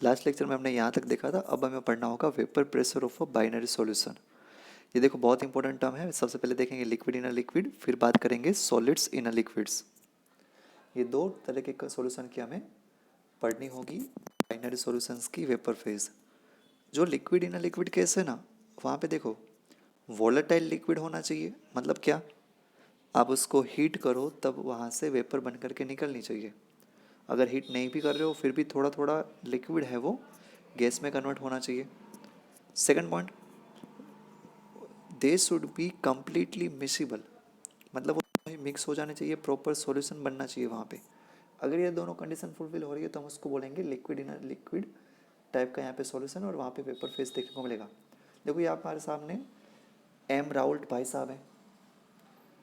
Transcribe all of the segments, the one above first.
Last lecture में हमने यहाँ तक देखा था, अब हमें पढ़ना होगा vapour pressure of a binary solution. ये देखो बहुत इंपॉर्टेंट टर्म है। सबसे पहले देखेंगे लिक्विड इन अ लिक्विड, फिर बात करेंगे सॉलिड्स इन अ लिक्विड्स। ये दो तरह के सॉल्यूशन की हमें पढ़नी होगी बाइनरी सॉल्यूशंस की वेपर फेज। जो liquid in a liquid case है ना, वहाँ पे देखो वोलेटाइल लिक्विड होना चाहिए। मतलब क्या, आप उसको हीट करो तब वहाँ से वेपर बन करके निकलनी चाहिए। अगर हीट नहीं भी कर रहे हो फिर भी थोड़ा थोड़ा लिक्विड है वो गैस में कन्वर्ट होना चाहिए। Second point, they should be completely miscible, मतलब वो मिक्स हो जाने चाहिए, प्रॉपर सॉल्यूशन बनना चाहिए वहाँ पे। अगर ये दोनों कंडीशन फुलफिल हो रही है तो हम उसको बोलेंगे लिक्विड इन लिक्विड टाइप का यहाँ पे सॉल्यूशन, और वहाँ पे वेपर फेस देखने को मिलेगा। देखो ये हमारे सामने एम राउल्ट भाई साहब हैं।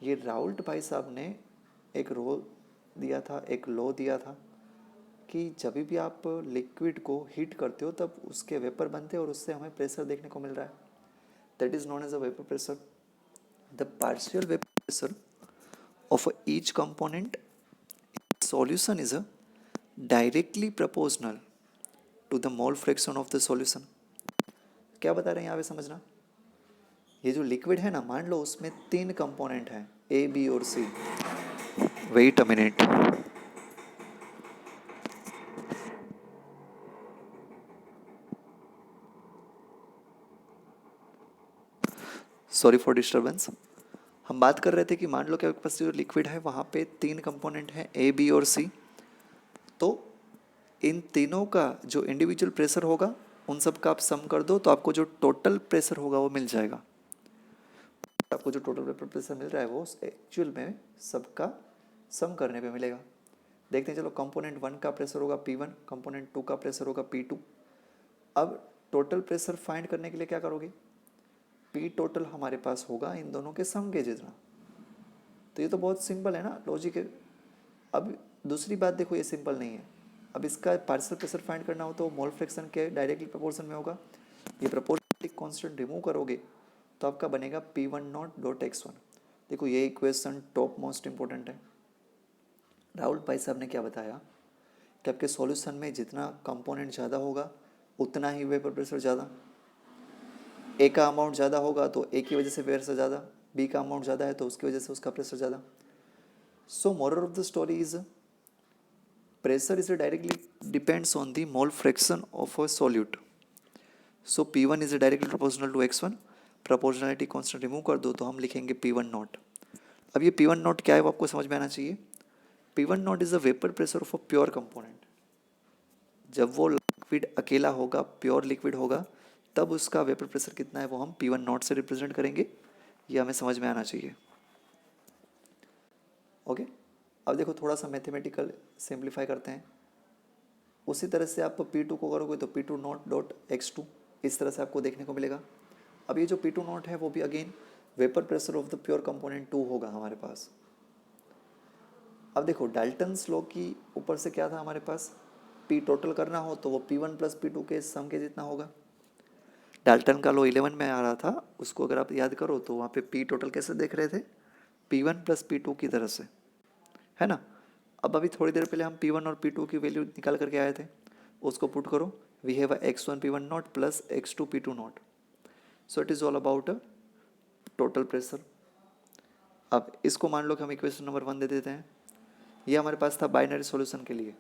ये राउल्ट भाई साहब ने एक रोल दिया था, एक लॉ दिया था कि जब भी आप लिक्विड को हीट करते हो तब उसके वेपर बनते हैं और उससे हमें प्रेशर देखने को मिल रहा है। That is known as a vapour pressure. The partial vapour pressure of each component solution is a directly proportional to the mole fraction of the solution। क्या बता रहे हैं यहाँ पे समझना। ये जो लिक्विड है ना, मान लो उसमें 3 कंपोनेंट हैं ए बी और C. Wait a minute, sorry for disturbance. हम बात कर रहे थे कि मान लो कि आपके पास जो लिक्विड है वहाँ पे 3 कंपोनेंट हैं ए बी और सी। तो इन तीनों का जो इंडिविजुअल प्रेशर होगा उन सब का आप सम कर दो तो आपको जो टोटल प्रेशर होगा वो मिल जाएगा। आपको जो टोटल वेपर प्रेशर मिल रहा है वो एक्चुअल में सबका सम करने पे मिलेगा। देखते हैं चलो, कंपोनेंट 1 का प्रेशर होगा P1, कंपोनेंट 2 का प्रेशर होगा P2। अब टोटल प्रेशर फाइंड करने के लिए क्या करोगे, P टोटल हमारे पास होगा इन दोनों के सम के जितना। तो ये तो बहुत सिंपल है ना, लॉजिक है। अब दूसरी बात देखो, ये सिंपल नहीं है। अब इसका पार्शियल प्रेशर फाइंड करना हो तो मोल फ्रैक्शन के डायरेक्टली प्रोपोर्शन में होगा। ये प्रोपोर्शनलिटी कांस्टेंट रिमूव करोगे तो आपका बनेगा P1 0.x1। देखो ये इक्वेशन टॉप मोस्ट इंपॉर्टेंट है। राहुल भाई साहब ने क्या बताया कि आपके सॉल्यूशन में जितना कंपोनेंट ज़्यादा होगा उतना ही वेपर प्रेशर ज़्यादा। ए का अमाउंट ज़्यादा होगा तो ए की वजह से प्रेशर ज़्यादा, बी का अमाउंट ज़्यादा है तो उसकी वजह से उसका प्रेशर ज़्यादा। So moral of the story is pressure is directly depends on the mole fraction of a solute. So P1 is directly proportional to x1। Proportionality constant remove कर दो तो हम लिखेंगे P1 नॉट। अब ये P1 नॉट क्या है वो आपको समझ में आना चाहिए। P1 not is the vapour pressure of a pure component. जब वो लिक्विड अकेला होगा, प्योर लिक्विड होगा, तब उसका वेपर प्रेशर कितना है वो हम P1 नॉट से रिप्रेजेंट करेंगे। ये हमें समझ में आना चाहिए। ओके, अब देखो थोड़ा सा मैथमेटिकल सिंप्लीफाई करते हैं। उसी तरह से आप P2 को करोगे तो P2 नॉट डॉट x2 इस तरह से आपको देखने को मिलेगा। अब ये जो P2 नॉट है वो भी again vapour pressure of the pure component 2 होगा हमारे पास। अब देखो डाल्टन्स लॉ की ऊपर से क्या था हमारे पास, P टोटल करना हो तो वो P1 प्लस P2 के सम के जितना होगा। डाल्टन का लॉ 11 में आ रहा था, उसको अगर आप याद करो तो वहाँ पे P टोटल कैसे देख रहे थे, P1 प्लस P2 की तरह से, है ना। अब अभी थोड़ी देर पहले हम P1 और P2 की वैल्यू निकाल करके आए थे, उसको पुट करो। We have x1 P1 not plus x2 P2 not. So it is all about a total pressure. अब इसको मान लो कि हम इक्वेशन नंबर 1 दे देते हैं। ये हमारे पास था बाइनरी सॉल्यूशन के लिए।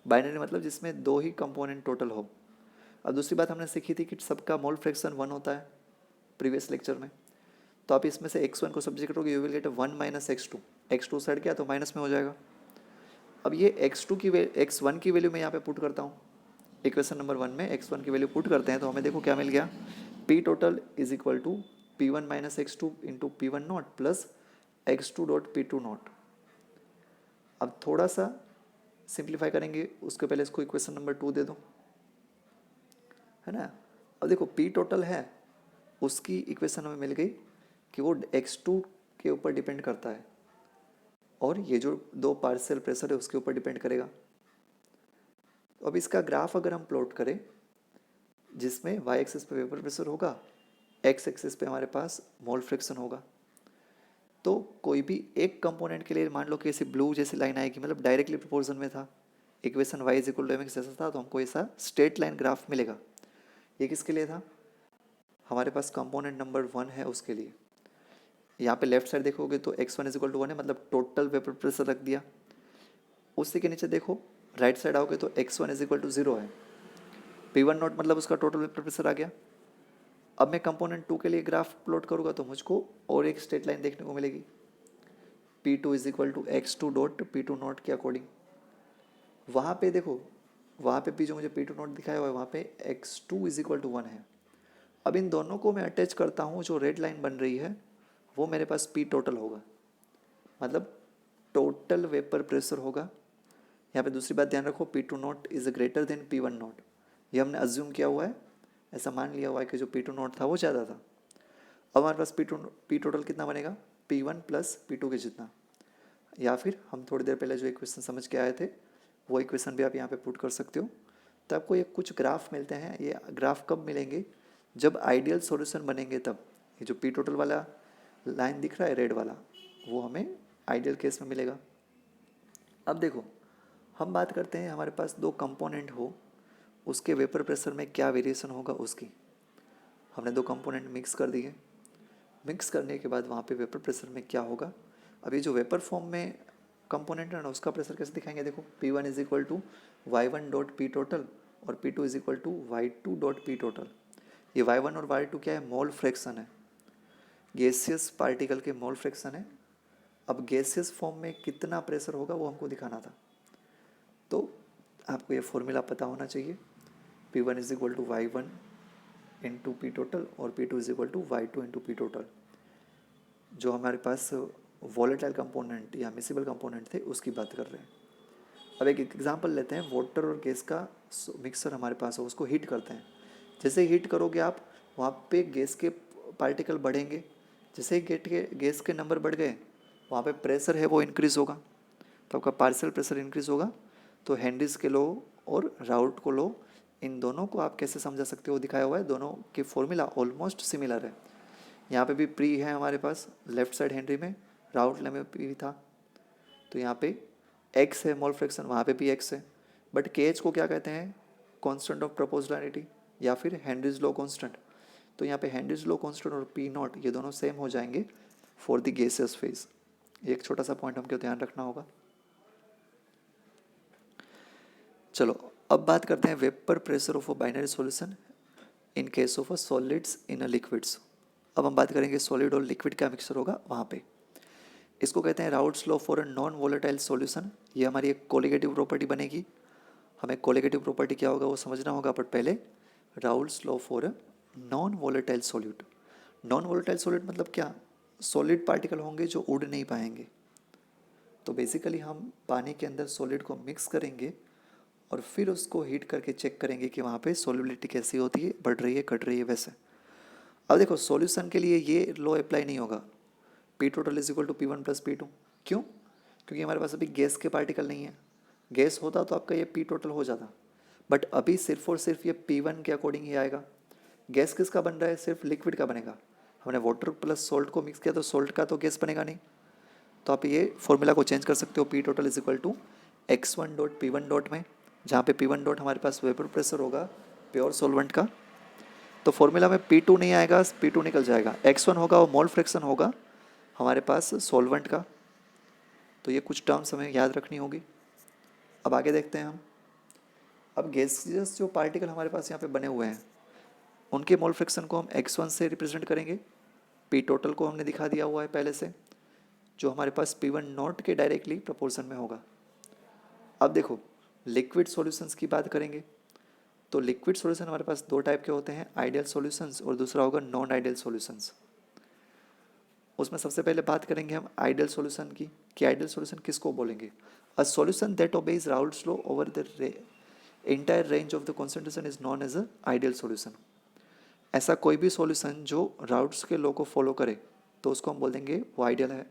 बाइनरी मतलब जिसमें 2 ही कंपोनेंट टोटल हो। अब दूसरी बात हमने सीखी थी कि सबका मोल फ्रैक्शन 1 होता है प्रीवियस लेक्चर में। तो आप इसमें से x1 को सब्जेक्ट करोगे, you will get 1 minus x2। x2 side क्या तो माइनस में हो जाएगा। अब ये x2 की x1 की वैल्यू मैं यहाँ पे पुट करता हूँ। इक्वेशन नंबर 1 में x1 की वैल्यू पुट करते हैं तो हमें देखो क्या मिल गया, P total is equal to P1 minus x2 into P1 not plus x2 dot P2 not. अब थोड़ा सा सिंप्लीफाई करेंगे, उसके पहले इसको इक्वेशन नंबर 2 दे दो, है ना। अब देखो P टोटल है, उसकी इक्वेशन हमें मिल गई कि वो x2 के ऊपर डिपेंड करता है और ये जो 2 पार्शियल प्रेशर है उसके ऊपर डिपेंड करेगा। तो अब इसका ग्राफ अगर हम प्लॉट करें जिसमें y एक्सिस पे वेपर प्रेशर होगा, x एक्सिस पे हमारे पास मोल फ्रैक्शन होगा, तो कोई भी एक कंपोनेंट के लिए मान लो कि ऐसी ब्लू जैसी लाइन आएगी, मतलब डायरेक्टली प्रोपोर्शन में था, equation y is equal to mx जैसा था, तो हमको ऐसा स्ट्रेट लाइन ग्राफ मिलेगा। ये किसके लिए था? हमारे पास कंपोनेंट नंबर 1 है उसके लिए। यहाँ पे लेफ्ट साइड देखोगे तो x1 इज इक्वल टू 1 है, मतलब टोटल वेपर प्रेशर रख दिया। उसी के नीचे देखो राइट साइड आओगे तो x1 इज इक्वल टू 0 है, P1 नॉट मतलब उसका टोटल वेपर प्रेशर आ गया। अब मैं कंपोनेंट 2 के लिए ग्राफ प्लॉट करूँगा तो मुझको और एक स्ट्रेट लाइन देखने को मिलेगी, P2 is equal to x2 dot P2 not के अकॉर्डिंग। वहाँ पे देखो, वहाँ पे भी जो मुझे P2 नॉट दिखाया हुआ है वहाँ पे x2 इज इक्वल टू 1 है। अब इन दोनों को मैं अटैच करता हूँ, जो रेड लाइन बन रही है वो मेरे पास P टोटल होगा, मतलब टोटल वेपर प्रेशर होगा। यहाँ पे दूसरी बात ध्यान रखो, P2 not is greater than P1 not, ये हमने अज्यूम किया हुआ है, ऐसा मान लिया हुआ है कि जो P2 नॉट था वो ज़्यादा था। अब हमारे पास P टोटल कितना बनेगा? P1 प्लस P2 के जितना, या फिर हम थोड़ी देर पहले जो इक्वेशन समझ के आए थे वो इक्वेशन भी आप यहाँ पे पुट कर सकते हो। तो आपको ये कुछ ग्राफ मिलते हैं। ये ग्राफ कब मिलेंगे? जब आइडियल सॉल्यूशन बनेंगे तब। ये जो P टोटल वाला लाइन दिख रहा है रेड वाला, वो हमें आइडियल केस में मिलेगा। अब देखो, हम बात करते हैं हमारे पास दो कंपोनेंट हो, उसके वेपर प्रेशर में क्या वेरिएशन होगा उसकी। हमने दो कंपोनेंट मिक्स कर दिए, मिक्स करने के बाद वहाँ पे वेपर प्रेशर में क्या होगा। अभी जो वेपर फॉर्म में कंपोनेंट है ना, उसका प्रेशर कैसे दिखाएंगे? देखो, P1 is equal to y1 dot P total और P2 is equal to y2 dot P total. ये y1 और y2 क्या है? मोल फ्रैक्शन है, गैसियस पार्टिकल के मोल फ्रैक्शन है। अब गैसियस फॉर्म में कितना प्रेशर होगा वो हमको दिखाना था, तो आपको ये फॉर्मूला पता होना चाहिए। P1 is equal to y1 into P total और P2 is equal to y2 into P total. जो हमारे पास वॉलेटाइल कंपोनेंट या मिसिबल कंपोनेंट थे उसकी बात कर रहे हैं। अब एक एग्जांपल लेते हैं, वाटर और गैस का मिक्सर हमारे पास हो, उसको हीट करते हैं। जैसे हीट करोगे आप, वहाँ पे गैस के पार्टिकल बढ़ेंगे। जैसे ही गैस के नंबर बढ़ गए, वहाँ पे प्रेशर है वो इंक्रीज़ होगा, तो आपका पार्शियल प्रेशर इंक्रीज़ होगा। तो हेनरीज के लॉ और राउट को लॉ, इन दोनों को आप कैसे समझा सकते हो दिखाया हुआ है। दोनों के फॉर्मूला ऑलमोस्ट सिमिलर है। यहाँ पे भी प्री है हमारे पास लेफ्ट साइड हेनरी में, राउट ले में भी था, तो यहाँ पे x है मोल फ्रैक्शन, वहाँ पे भी x है। बट kh को क्या कहते हैं? कांस्टेंट ऑफ प्रोपोर्शनैलिटी या फिर हेनरीज लॉ कांस्टेंट। तो यहाँ पे हेनरीज लॉ कांस्टेंट और P नॉट ये दोनों सेम हो जाएंगे फॉर द गैसियस फेज। एक छोटा सा पॉइंट हमको ध्यान रखना होगा। चलो अब बात करते हैं vapour pressure of a binary solution in case of a solids in a liquids. अब हम बात करेंगे सॉलिड और लिक्विड का मिक्सचर होगा वहाँ पे। इसको कहते हैं routes law for a non volatile solution. ये हमारी एक कोलिगेटिव प्रॉपर्टी बनेगी। हमें कोलिगेटिव प्रॉपर्टी क्या होगा वो समझना होगा, बट पहले routes law for a non volatile solute. Non volatile solute मतलब क्या? सॉलिड पार्टिकल होंगे जो उड़ नहीं पाएंगे। तो बेसिकली हम पानी के अंदर सॉलिड को मिक्स करेंगे और फिर उसको हीट करके चेक करेंगे कि वहाँ पे सॉल्युबिलिटी कैसी होती है, बढ़ रही है, घट रही है, वैसे। अब देखो, सॉल्यूशन के लिए ये लॉ अप्लाई नहीं होगा, P total is equal to P1 plus P2। क्यों? क्योंकि हमारे पास अभी गैस के पार्टिकल नहीं है। गैस होता तो आपका ये P टोटल हो जाता, बट अभी सिर्फ और सिर्फ ये P1 के अकॉर्डिंग ही आएगा। गैस किसका बन रहा है? सिर्फ लिक्विड का बनेगा। हमने वाटर प्लस सॉल्ट को मिक्स किया तो सॉल्ट का तो गैस बनेगा नहीं। तो आप ये फॉर्मूला को चेंज कर सकते हो, P total is equal to x1 dot P1 dot में, जहाँ पे P1 डॉट हमारे पास वेपर प्रेशर होगा प्योर सॉल्वेंट का। तो फॉर्मूला में P2 नहीं आएगा, P2 निकल जाएगा। x1 होगा वो मोल फ्रैक्शन होगा हमारे पास सॉल्वेंट का। तो ये कुछ टर्म्स हमें याद रखनी होगी। अब आगे देखते हैं हम। अब गैसियस जो पार्टिकल हमारे पास यहाँ पे बने हुए हैं, उनके मोल फ्रैक्शन को हम x1 से रिप्रेजेंट करेंगे। P टोटल को हमने दिखा दिया हुआ है पहले से, जो हमारे पास P1 नॉट के डायरेक्टली प्रोपोर्शन में होगा। अब देखो, लिक्विड सॉल्यूशंस की बात करेंगे तो लिक्विड सॉल्यूशन हमारे पास दो टाइप के होते हैं, आइडियल सॉल्यूशंस और दूसरा होगा नॉन आइडियल सॉल्यूशंस। उसमें सबसे पहले बात करेंगे हम आइडियल सॉल्यूशन की, कि आइडियल सॉल्यूशन किसको बोलेंगे? A solution that obeys Raoult's law over the entire range of the concentration is known as a ideal solution. ऐसा कोई भी सॉल्यूशन जो राउट्स के लॉ को फॉलो करे तो उसको हम बोल देंगे वो आइडियल है।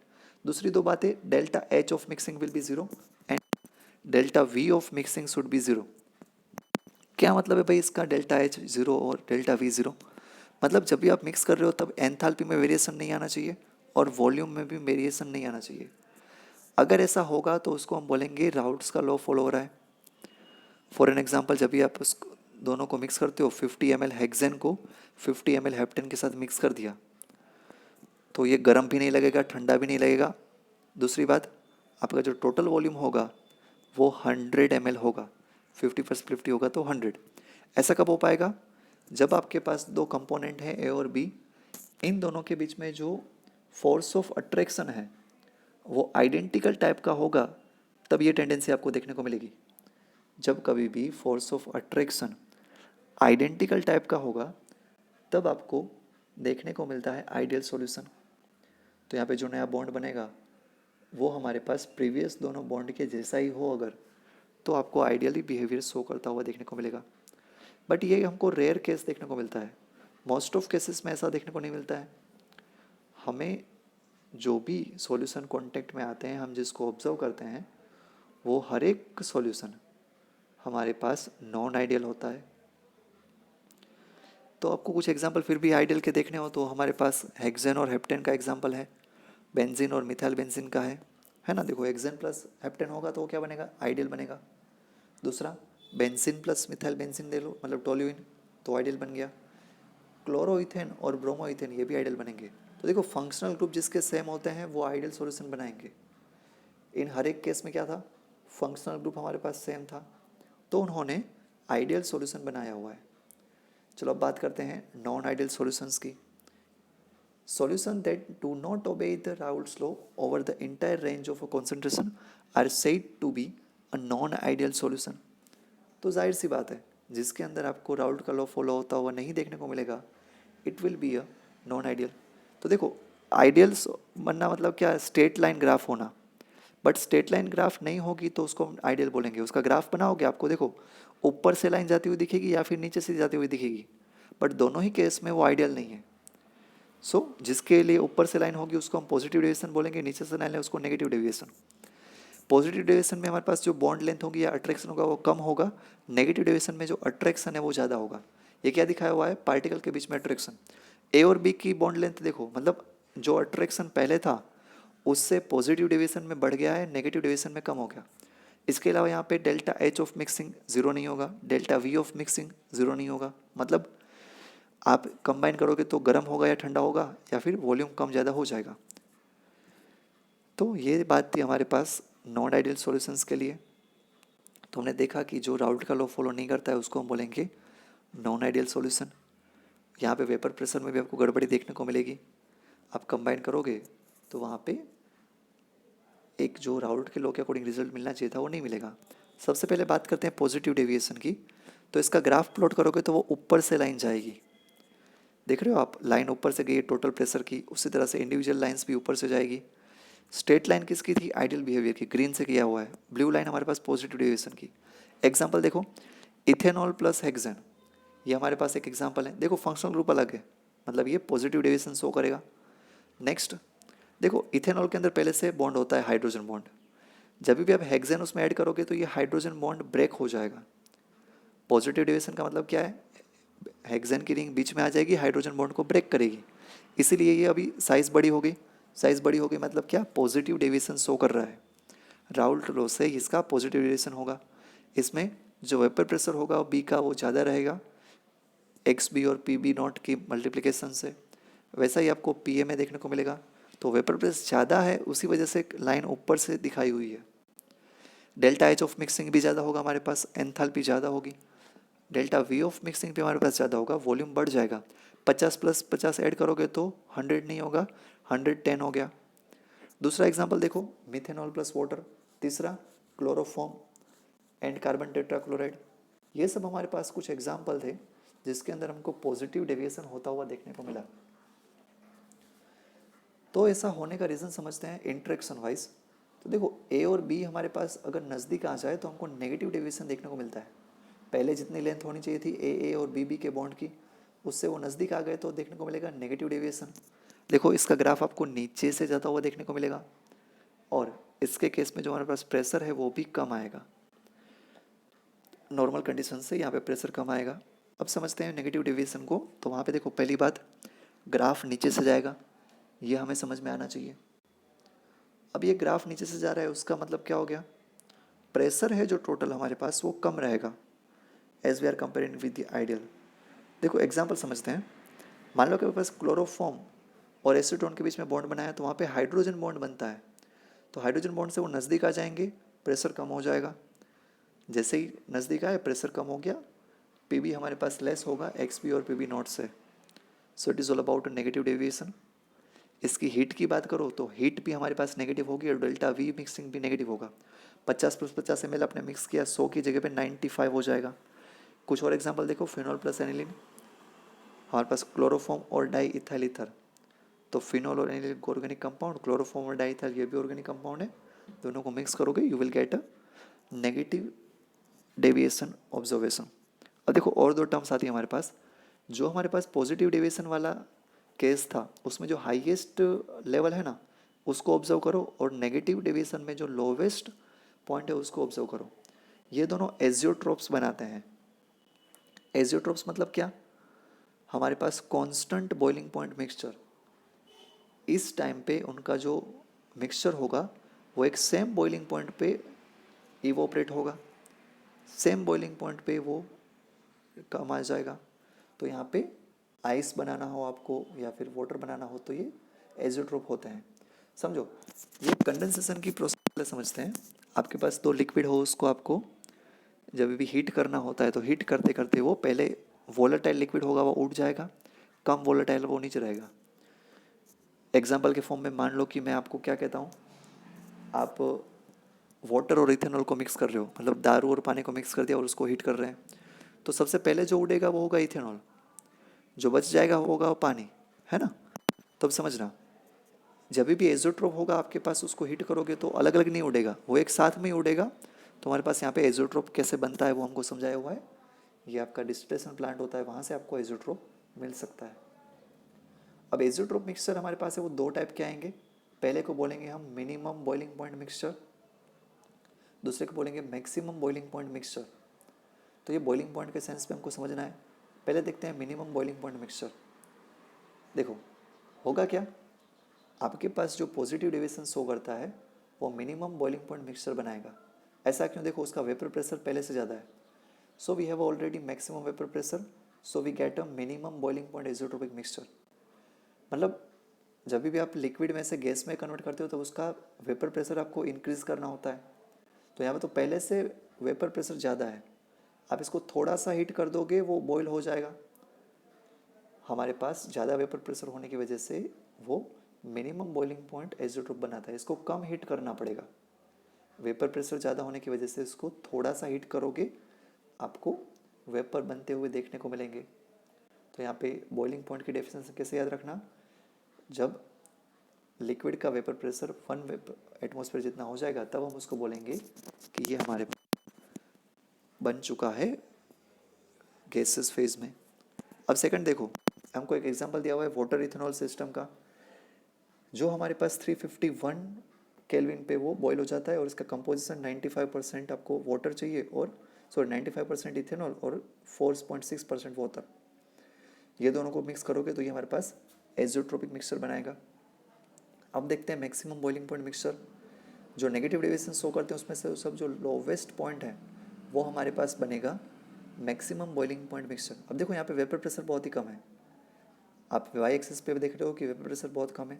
दूसरी दो बातें, delta H of mixing will be zero and delta we of mixing should be zero. क्या मतलब है भाई इसका? डेल्टा एच जीरो और डेल्टा वी जीरो, मतलब जब भी आप मिक्स कर रहे हो तब एंथैल्पी में वेरिएशन नहीं आना चाहिए और वॉल्यूम में भी वेरिएशन नहीं आना चाहिए। अगर ऐसा होगा तो उसको हम बोलेंगे राउट्स का लॉ फॉलो हो रहा है। फॉर एन एग्जांपल, जब भी आप दोनों को मिक्स करते हो, 50 ml हेक्सेन को 50 ml हेप्टेन के साथ मिक्स कर दिया, तो ये गर्म भी नहीं लगेगा, ठंडा भी नहीं लगेगा। दूसरी बात, आपका जो टोटल वॉल्यूम होगा वो 100 ml होगा, 50 + 50 होगा तो 100। ऐसा कब हो पाएगा? जब आपके पास दो कंपोनेंट हैं ए और बी, इन दोनों के बीच में जो फोर्स ऑफ अट्रैक्शन है वो आइडेंटिकल टाइप का होगा, तब ये टेंडेंसी आपको देखने को मिलेगी। जब कभी भी force of attraction identical type का होगा तब आपको देखने को मिलता है आइडियल सॉल्यूशन। तो यहाँ पे जो नया बॉन्ड बनेगा वो हमारे पास प्रीवियस दोनों बॉन्ड के जैसा ही हो अगर, तो आपको आइडियली बिहेवियर शो करता हुआ देखने को मिलेगा। बट ये हमको रेयर केस देखने को मिलता है, मोस्ट ऑफ केसेस में ऐसा देखने को नहीं मिलता है। हमें जो भी सॉल्यूशन कांटेक्ट में आते हैं, हम जिसको ऑब्जर्व करते हैं, वो हर एक सॉल्यूशन हमारे पास नॉन आइडियल होता है। तो आपको कुछ एग्जांपल फिर भी आइडियल के देखने हो तो हमारे पास हेक्सेन और हेप्टेन का एग्जांपल है, बेंजीन और मिथाइल बेंजीन का है ना। देखो, हेक्सेन प्लस हेप्टेन होगा तो वो क्या बनेगा? आइडियल बनेगा। दूसरा, बेंजीन प्लस मिथाइल बेंजीन ले लो, मतलब टोल्यूइन, तो आइडियल बन गया। क्लोरोइथेन और ब्रोमोइथेन ये भी आइडियल बनेंगे। तो देखो, फंक्शनल ग्रुप जिसके सेम होते हैं वो आइडियल सॉल्यूशन बनाएंगे। इन हर एक केस में क्या था? फंक्शनल ग्रुप हमारे पास सेम था, तो उन्होंने आइडियल सॉल्यूशन बनाया हुआ है। चलो अब बात करते हैं नॉन आइडियल सॉल्यूशंस की। Solutions that do not obey the Raoult's law over the entire range of a concentration are said to be a non-ideal solution। तो जाहिर सी बात है, जिसके अंदर आपको राउल्ट का लॉ फॉलो होता हुआ नहीं देखने को मिलेगा, it will be a non ideal. तो देखो, आइडियल्स बनना मतलब क्या? स्ट्रेट लाइन ग्राफ होना। बट स्ट्रेट लाइन ग्राफ नहीं होगी तो उसको हम आइडियल बोलेंगे। उसका ग्राफ बनाओगे, आपको देखो ऊपर से लाइन जाती हुई दिखेगी या फिर नीचे से जाती हुई दिखेगी, बट दोनों ही केस में वो आइडियल नहीं है। जिसके लिए ऊपर से लाइन होगी उसको हम पॉजिटिव डेविएशन बोलेंगे, नीचे से लाइन है उसको नेगेटिव डेविएशन। पॉजिटिव डेविएशन में हमारे पास जो बॉन्ड लेंथ होगी या अट्रैक्शन होगा वो कम होगा, नेगेटिव डेविएशन में जो अट्रैक्शन है वो ज़्यादा होगा। ये क्या दिखाया हुआ है? पार्टिकल के बीच में अट्रैक्शन। ए और बी की बॉन्ड लेंथ देखो, मतलब जो अट्रैक्शन पहले था उससे पॉजिटिव डेविएशन में बढ़ गया है, नेगेटिव डेविएशन में कम हो गया। इसके अलावा यहाँ पे delta H of mixing zero नहीं होगा, delta we of mixing zero नहीं होगा। मतलब आप कंबाइन करोगे तो गर्म होगा या ठंडा होगा या फिर वॉल्यूम कम ज़्यादा हो जाएगा। तो ये बात थी हमारे पास नॉन आइडियल सॉल्यूशंस के लिए। तो हमने देखा कि जो राउल्ट का लॉ फॉलो नहीं करता है उसको हम बोलेंगे नॉन आइडियल सॉल्यूशन। यहाँ पे वेपर प्रेशर में भी आपको गड़बड़ी देखने को मिलेगी। आप कंबाइन करोगे तो वहाँ पे एक जो राउल्ट के लॉ के अकॉर्डिंग रिजल्ट मिलना चाहिए था वो नहीं मिलेगा। सबसे पहले बात करते हैं पॉजिटिव डेविएशन की। तो इसका ग्राफ प्लॉट करोगे तो वो ऊपर से लाइन जाएगी, देख रहे हो आप, लाइन ऊपर से गई है टोटल प्रेशर की, उसी तरह से इंडिविजुअल लाइंस भी ऊपर से जाएगी। स्ट्रेट लाइन किसकी थी? आइडियल बिहेवियर की, ग्रीन से किया हुआ है। ब्लू लाइन हमारे पास पॉजिटिव डेविएशन की। एग्जांपल देखो, इथेनॉल प्लस हेक्सेन, ये हमारे पास एक एग्जांपल है। देखो, फंक्शनल ग्रुप अलग है, मतलब ये पॉजिटिव डेविएशन शो करेगा। नेक्स्ट देखो, इथेनॉल के अंदर पहले से बॉन्ड होता है हाइड्रोजन बॉन्ड, जब भी आप हेक्सेन उसमें ऐड करोगे तो ये हाइड्रोजन बॉन्ड ब्रेक हो जाएगा। पॉजिटिव डेविएशन का मतलब क्या है? हेक्सेन की रिंग बीच में आ जाएगी, हाइड्रोजन बॉन्ड को ब्रेक करेगी, इसीलिए ये अभी साइज़ बड़ी हो गई। साइज़ बड़ी हो गई मतलब क्या? पॉजिटिव डेविएशन शो कर रहा है। राउल्ट लॉ से इसका पॉजिटिव डेविएशन होगा। इसमें जो वेपर प्रेशर होगा वो बी का वो ज़्यादा रहेगा एक्स बी और पी बी नॉट की मल्टीप्लिकेशन से। वैसा ही आपको पी ए में देखने को मिलेगा। तो वेपर प्रेशर ज़्यादा है, उसी वजह से लाइन ऊपर से दिखाई हुई है। डेल्टा एच ऑफ मिक्सिंग भी ज़्यादा होगा हमारे पास, एंथैल्पी ज़्यादा होगी। डेल्टा वी ऑफ मिक्सिंग भी हमारे पास ज़्यादा होगा, वॉल्यूम बढ़ जाएगा। 50 + 50 ऐड करोगे तो 100 नहीं होगा, 110 हो गया। दूसरा एग्जांपल देखो, मिथेनॉल प्लस वाटर। तीसरा, क्लोरोफॉर्म एंड कार्बन टेट्राक्लोराइड। ये सब हमारे पास कुछ एग्जांपल थे जिसके अंदर हमको पॉजिटिव डेविएशन होता हुआ देखने को मिला। तो ऐसा होने का रीज़न समझते हैं इंटरेक्शन वाइज। तो देखो, ए और बी हमारे पास अगर नज़दीक आ जाए तो हमको नेगेटिव डेविएशन देखने को मिलता है। पहले जितनी लेंथ होनी चाहिए थी ए और बी के बॉन्ड की, उससे वो नज़दीक आ गए तो देखने को मिलेगा नेगेटिव डेविएशन। देखो, इसका ग्राफ आपको नीचे से जाता हुआ देखने को मिलेगा, और इसके केस में जो हमारे पास प्रेशर है वो भी कम आएगा। नॉर्मल कंडीशन से यहाँ पे प्रेशर कम आएगा। अब समझते हैं नेगेटिव डेविएशन को। तो वहाँ पे देखो, पहली बात, ग्राफ नीचे से जाएगा, ये हमें समझ में आना चाहिए। अब ये ग्राफ नीचे से जा रहा है, उसका मतलब क्या हो गया? प्रेशर है जो टोटल हमारे पास वो कम रहेगा as we are comparing with the ideal. देखो एग्जाम्पल समझते हैं। मान लो कि मेरे पास क्लोरोफॉर्म और एसीटोन के बीच में बॉन्ड बनाया, तो वहाँ पे हाइड्रोजन बॉन्ड बनता है, तो हाइड्रोजन बॉन्ड से वो नज़दीक आ जाएंगे, प्रेशर कम हो जाएगा। जैसे ही नज़दीक आए प्रेशर कम हो गया, पी बी हमारे पास लेस होगा एक्स बी और पी बी नॉट से। सो it is all about negative deviation. इसकी हीट की बात करो तो हीट भी हमारे पास नेगेटिव होगी और डेल्टा वी मिक्सिंग भी नेगेटिव होगा। 50 + 50 ml आपने मिक्स किया, 100 की जगह पे 95 हो जाएगा। कुछ और एग्जांपल देखो, फिनॉल प्लस एनिलीन, हमारे पास क्लोरोफॉर्म और डाई इथाइल ईथर, तो फिनॉल और एनिलीन ऑर्गेनिक कंपाउंड, क्लोरोफॉर्म और डाई इथाइल ये भी ऑर्गेनिक कंपाउंड है, दोनों को मिक्स करोगे you will get a negative deviation observation. अब देखो और दो टर्म्स आती है हमारे पास। जो हमारे पास पॉजिटिव डेविएशन वाला केस था उसमें जो हाईएस्ट लेवल है ना उसको ऑब्जर्व करो, और नेगेटिव डेविएशन में जो लोवेस्ट पॉइंट है उसको ऑब्जर्व करो। ये दोनों एजियोट्रोप्स बनाते हैं। एजियोट्रोप्स मतलब क्या? हमारे पास कांस्टेंट बॉइलिंग पॉइंट मिक्सचर, इस टाइम पे उनका जो मिक्सचर होगा वो एक सेम बॉइलिंग पॉइंट पे इवोपरेट होगा, सेम बॉइलिंग पॉइंट पे वो कम आ जाएगा। तो यहाँ पे आइस बनाना हो आपको या फिर वाटर बनाना हो तो ये एजियोट्रोप होते हैं। समझो, ये कंडेंसेशन की प्रोसेस समझते हैं। आपके पास दो लिक्विड हो, उसको आपको जब भी हीट करना होता है तो हीट करते करते वो पहले वोलेटाइल लिक्विड होगा वो उठ जाएगा, कम वोलेटाइल वो नीचे रहेगा। एग्जाम्पल के फॉर्म में मान लो कि मैं आपको क्या कहता हूँ, आप वाटर और इथेनॉल को मिक्स कर रहे हो, मतलब दारू और पानी को मिक्स कर दिया और उसको हीट कर रहे हैं, तो सबसे पहले जो उड़ेगा वो होगा इथेनॉल, जो बच जाएगा वो होगा पानी, है ना। तो अब समझना, जब भी एजोट्रोप होगा आपके पास उसको हीट करोगे तो अलग अलग नहीं उड़ेगा, वो एक साथ में ही उड़ेगा। तो हमारे पास यहाँ पे एजोट्रोप कैसे बनता है वो हमको समझाया हुआ है। ये आपका डिस्टिलेशन प्लांट होता है, वहाँ से आपको एजोट्रोप मिल सकता है। अब एजोट्रोप मिक्सचर हमारे पास है वो दो टाइप के आएंगे। पहले को बोलेंगे हम मिनिमम बॉइलिंग पॉइंट मिक्सचर, दूसरे को बोलेंगे मैक्सिमम बॉइलिंग पॉइंट मिक्सचर। तो ये बॉइलिंग पॉइंट के सेंस पे हमको समझना है। पहले देखते हैं मिनिमम बॉइलिंग पॉइंट मिक्सचर। देखो होगा क्या, आपके पास जो पॉजिटिव डेविएशन शो करता है वो मिनिमम बॉइलिंग पॉइंट मिक्सचर बनाएगा। ऐसा क्यों? देखो उसका वेपर प्रेशर पहले से ज़्यादा है, so we have already maximum vapour pressure, so we get a minimum boiling point azeotropic mixture. मतलब जब भी आप लिक्विड में से गैस में कन्वर्ट करते हो तो उसका वेपर प्रेशर आपको इंक्रीज़ करना होता है। तो यहाँ पे तो पहले से वेपर प्रेशर ज़्यादा है, आप इसको थोड़ा सा हीट कर दोगे वो बॉयल हो जाएगा। हमारे पास ज़्यादा वेपर प्रेशर होने की वजह से वो मिनिमम बॉइलिंग पॉइंट एजोट्रोप बनाता है, इसको कम हीट करना पड़ेगा। वेपर प्रेशर ज़्यादा होने की वजह से इसको थोड़ा सा हीट करोगे आपको वेपर बनते हुए देखने को मिलेंगे। तो यहाँ पे बॉइलिंग पॉइंट की डेफिनेशन कैसे याद रखना, जब लिक्विड का वेपर प्रेशर 1 एटमॉस्फेयर जितना हो जाएगा तब हम उसको बोलेंगे कि ये हमारे बन चुका है गैसेस फेज में। अब सेकंड देखो, हमको एक एग्जांपल दिया हुआ है वाटर इथेनॉल सिस्टम का, जो हमारे पास 351 केल्विन पे वो बॉयल हो जाता है और इसका कंपोजिशन 95% आपको वाटर चाहिए, और 95% इथेनॉल और 4.6% वाटर। ये दोनों को मिक्स करोगे तो ये हमारे पास एजोट्रोपिक मिक्सचर बनाएगा। अब देखते हैं मैक्सिमम बॉइलिंग पॉइंट मिक्सचर। जो नेगेटिव डेविएशन शो करते हैं उसमें से सब जो लोवेस्ट पॉइंट है वो हमारे पास बनेगा मैक्सिमम बॉइलिंग पॉइंट मिक्सचर। अब देखो यहाँ पे वेपर प्रेशर बहुत ही कम है, आप वाई एक्सिस पे देख रहे हो कि वेपर प्रेशर बहुत कम है,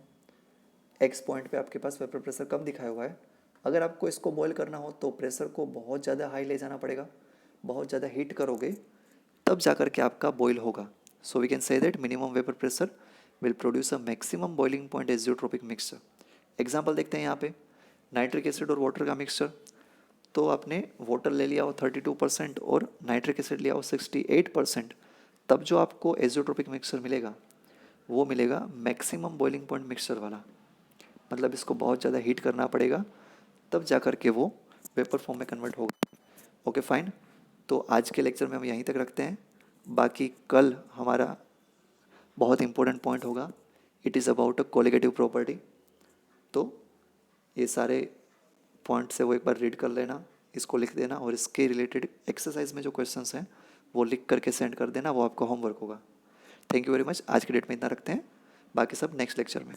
एक्स पॉइंट पे आपके पास वेपर प्रेशर कम दिखाया हुआ है। अगर आपको इसको बॉयल करना हो तो प्रेशर को बहुत ज़्यादा हाई ले जाना पड़ेगा, बहुत ज़्यादा हीट करोगे तब जा कर के आपका बॉयल होगा। So we can say that minimum vapour pressure will produce a maximum boiling point azeotropic mixture. Example देखते हैं यहाँ पे, नाइट्रिक एसिड और वाटर का मिक्सचर। तो आपने वाटर ले लिया हो 32% और नाइट्रिक एसिड लिया हो 68%, तब जो आपको एजियोट्रोपिक मिक्सचर मिलेगा वो मिलेगा मैक्सिमम बॉइलिंग पॉइंट मिक्सचर वाला। मतलब इसको बहुत ज़्यादा हीट करना पड़ेगा तब जा कर के वो वेपर फॉर्म में कन्वर्ट होगा। ओके फाइन, तो आज के लेक्चर में हम यहीं तक रखते हैं। बाकी कल हमारा बहुत इंपॉर्टेंट पॉइंट होगा, it is about a colligative property. तो ये सारे पॉइंट से वो एक बार रीड कर लेना, इसको लिख देना, और इसके रिलेटेड एक्सरसाइज में जो क्वेश्चंस हैं वो लिख करके सेंड कर देना, वो आपका होमवर्क होगा। थैंक यू वेरी मच, आज की डेट में इतना रखते हैं, बाकी सब नेक्स्ट लेक्चर में।